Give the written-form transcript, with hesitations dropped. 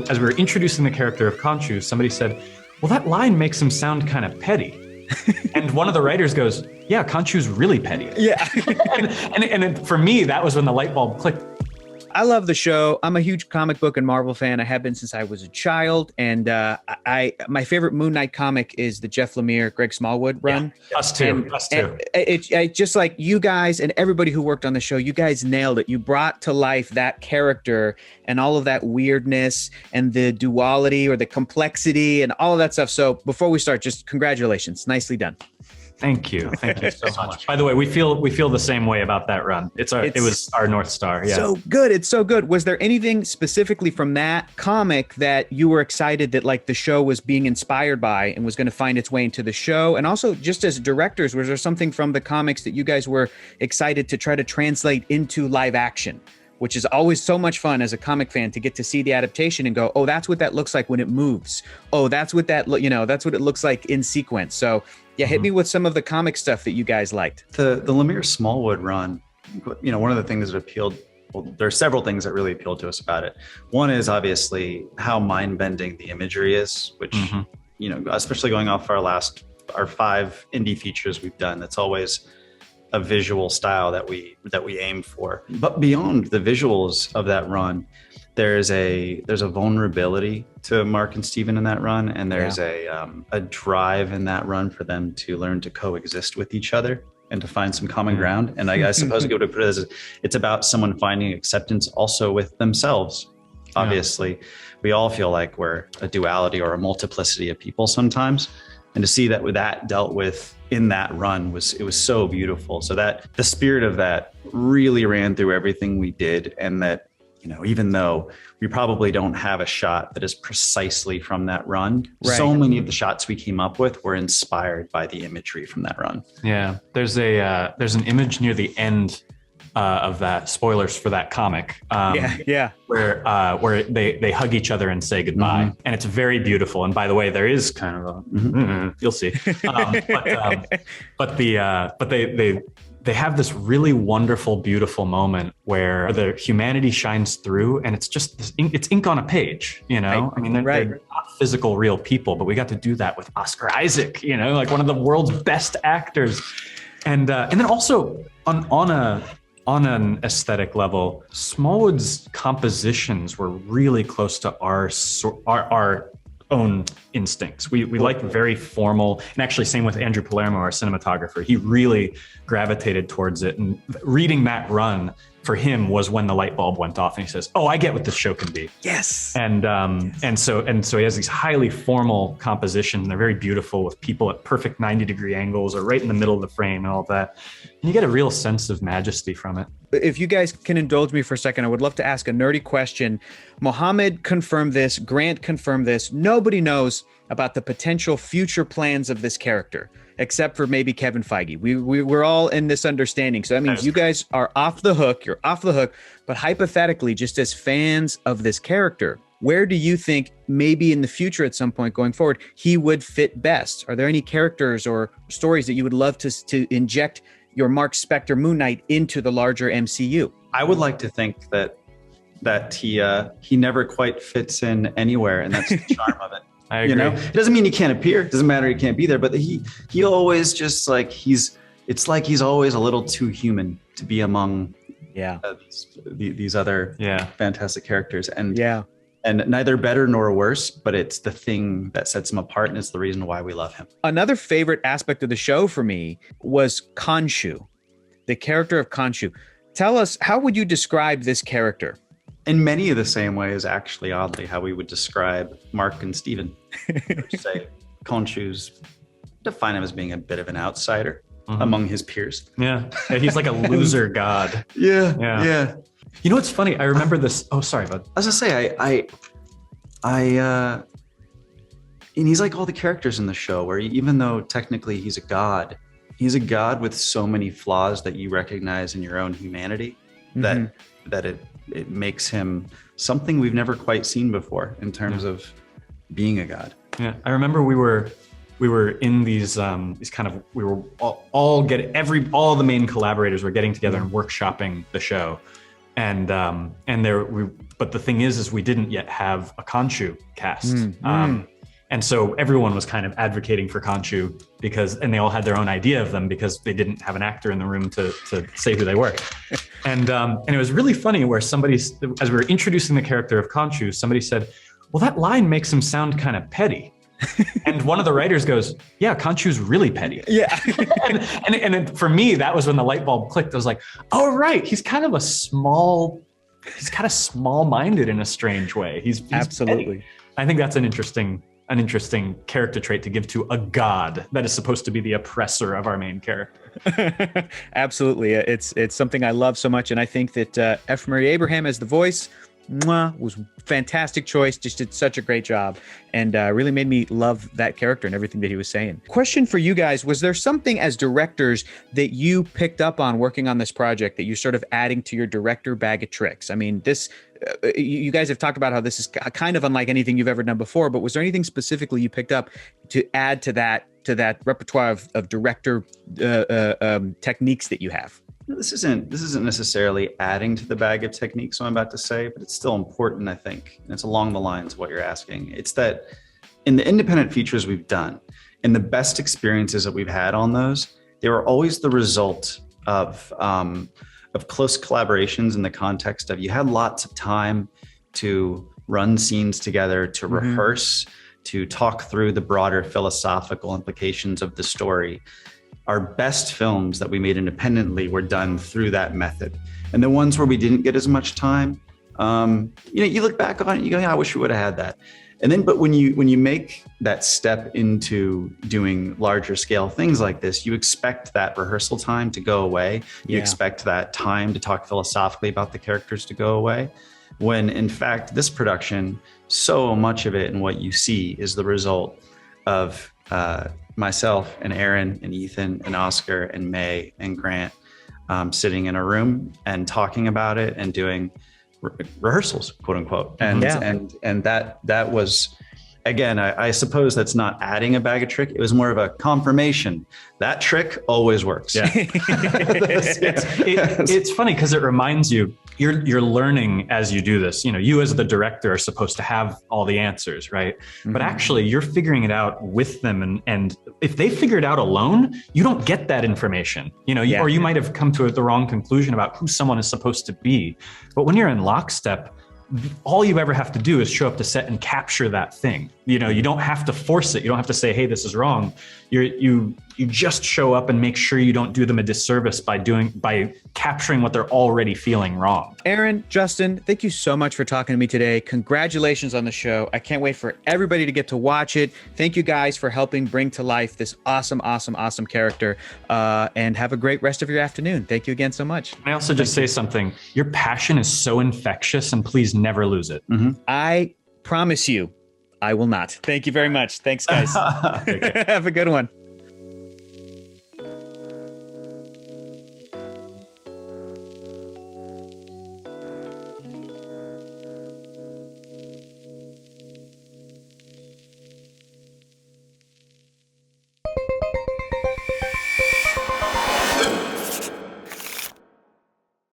as we were introducing the character of Khonshu, somebody said, well, that line makes him sound kind of petty. And one of the writers goes, yeah, Khonshu's really petty. Yeah. and for me, that was when the light bulb clicked. I love the show. I'm a huge comic book and Marvel fan. I have been since I was a child. And my favorite Moon Knight comic is the Jeff Lemire, Greg Smallwood run. Yeah, us too. And it just like you guys and everybody who worked on the show, you guys nailed it. You brought to life that character and all of that weirdness and the duality or the complexity and all of that stuff. So before we start, just congratulations. Nicely done. Thank you so much. By the way, we feel the same way about that run. It was our North Star. Yeah. So good. It's so good. Was there anything specifically from that comic that you were excited that like the show was being inspired by and was going to find its way into the show? And also just as directors, was there something from the comics that you guys were excited to try to translate into live action? Which is always so much fun as a comic fan to get to see the adaptation and go, oh, that's what that looks like when it moves. Oh, that's what that's what it looks like in sequence. So yeah, hit me with some of the comic stuff that you guys liked. The Lemire Smallwood run, one of the things that appealed, well, there are several things that really appealed to us about it. One is obviously how mind-bending the imagery is, which, especially going off our 5 indie features we've done, that's always a visual style that we aim for. But beyond the visuals of that run, there's a vulnerability to Mark and Steven in that run, and there's a drive in that run for them to learn to coexist with each other and to find some common ground. And I suppose I would put it as it's about someone finding acceptance also with themselves. Obviously, we all feel like we're a duality or a multiplicity of people sometimes. And to see that dealt with in that run was so beautiful. So that the spirit of that really ran through everything we did. And that, even though we probably don't have a shot that is precisely from that run, so many of the shots we came up with were inspired by the imagery from that run. Yeah, there's an image near the end of that, spoilers for that comic, where they hug each other and say goodbye, and it's very beautiful. And by the way, there is kind of a you'll see, but they have this really wonderful, beautiful moment where the humanity shines through, and it's just it's ink on a page. I mean, they're not physical, real people, but we got to do that with Oscar Isaac. Like one of the world's best actors, and then also on an aesthetic level, Smallwood's compositions were really close to our own instincts. We like very formal, and actually same with Andrew Palermo, our cinematographer. He really gravitated towards it, and reading that run for him was when the light bulb went off and he says, oh, I get what this show can be. Yes. And so he has these highly formal compositions, and they're very beautiful with people at perfect 90-degree angles or right in the middle of the frame and all that. And you get a real sense of majesty from it. If you guys can indulge me for a second, I would love to ask a nerdy question. Mohammed confirmed this, Grant confirmed this. Nobody knows about the potential future plans of this character, except for maybe Kevin Feige. We're all in this understanding. So that means you guys are off the hook. You're off the hook. But hypothetically, just as fans of this character, where do you think maybe in the future at some point going forward, he would fit best? Are there any characters or stories that you would love to inject your Mark Spector Moon Knight into the larger MCU? I would like to think that he never quite fits in anywhere, and that's the charm of it. I agree. It doesn't mean he can't appear. It doesn't matter he can't be there, but he always just like it's like he's always a little too human to be among these other fantastic characters. And neither better nor worse, but it's the thing that sets him apart, and it's the reason why we love him. Another favorite aspect of the show for me was Khonshu, the character of Khonshu. Tell us, how would you describe this character? In many of the same ways, actually, oddly, how we would describe Mark and Steven. Say Khonshu's, define him as being a bit of an outsider among his peers. Yeah, he's like a loser god. Yeah. You know what's funny? I remember this. Oh, sorry, bud. I was gonna say, and he's like all the characters in the show, where even though technically he's a god with so many flaws that you recognize in your own humanity, that it makes him something we've never quite seen before in terms of being a god. Yeah, I remember we were in these kind of, we were all the main collaborators were getting together and workshopping the show. But the thing is we didn't yet have a Khonshu cast. And so everyone was kind of advocating for Khonshu and they all had their own idea of them because they didn't have an actor in the room to say who they were. And it was really funny where somebody, as we were introducing the character of Khonshu, somebody said, well, that line makes him sound kind of petty. And one of the writers goes, yeah, Khonshu's really petty. Yeah. and for me, that was when the light bulb clicked. I was like, oh, right. He's kind of small-minded in a strange way. He's absolutely petty. I think that's an interesting character trait to give to a god that is supposed to be the oppressor of our main character. Absolutely. It's something I love so much. And I think that F. Murray Abraham as the voice was fantastic choice. Just did such a great job and really made me love that character and everything that he was saying. Question for you guys. Was there something as directors that you picked up on working on this project that you're sort of adding to your director bag of tricks? I mean, you guys have talked about how this is kind of unlike anything you've ever done before, but was there anything specifically you picked up to add to that repertoire of director techniques that you have? This isn't necessarily adding to the bag of techniques I'm about to say, but it's still important, I think. And it's along the lines of what you're asking. It's that in the independent features we've done, and the best experiences that we've had on those, they were always the result of close collaborations in the context of you had lots of time to run scenes together, to rehearse, to talk through the broader philosophical implications of the story. Our best films that we made independently were done through that method. And the ones where we didn't get as much time, you look back on it, you go, yeah, I wish we would have had that. And then, but when you make that step into doing larger scale things like this, you expect that rehearsal time to go away. You expect that time to talk philosophically about the characters to go away. When in fact, this production, so much of it and what you see is the result of myself and Aaron and Ethan and Oscar and May and Grant sitting in a room and talking about it and doing rehearsals, quote unquote. And that was, again, I suppose that's not adding a bag of trick. It was more of a confirmation. That trick always works. Yeah. It's funny because it reminds you, you're learning as you do this. You as the director are supposed to have all the answers, right? But actually you're figuring it out with them. And if they figure it out alone, you don't get that information, or you might have come to the wrong conclusion about who someone is supposed to be. But when you're in lockstep, all you ever have to do is show up to set and capture that thing. You don't have to force it. You don't have to say, hey, this is wrong. You just show up and make sure you don't do them a disservice by capturing what they're already feeling wrong. Aaron, Justin, thank you so much for talking to me today. Congratulations on the show. I can't wait for everybody to get to watch it. Thank you guys for helping bring to life this awesome character, and have a great rest of your afternoon. Thank you again so much. I also just say something. Your passion is so infectious, and please never lose it. I promise you, I will not. Thank you very much. Thanks, guys. Have a good one.